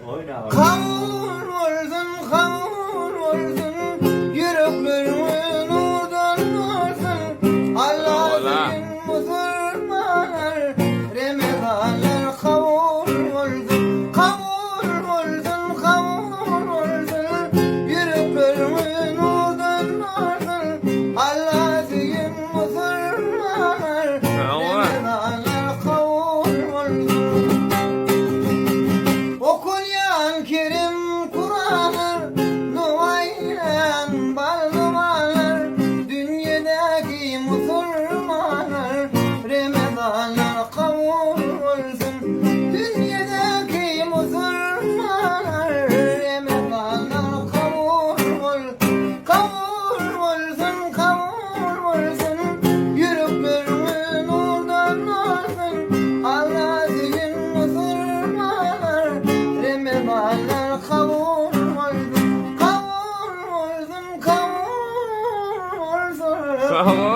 Oyna. Kavur olsun, kavur olsun, yüreklerimin nurdan olsun. Allah'ın musulmanlar, Ramazanlar kavur olsun, kavur olsun, kavur olsun, yüreklerimin nurdan olsun. Allah'ın musulmanlar, Ramazanlar kavur olsun. Okul yan Kerim Kur'an'ı, dua ile bal dumanlar, dünyadaki Müslümanlar, Ramazanlar kavur olsun. Dünyadaki Müslümanlar, Ramazanlar kavur olsun. Kavur olsun, kavur olsun, yüreklerimin nurdan olsun. Allah'ın Müslümanlar, Ramazanlar kavur olsun, kavur olsun, kavur olsun.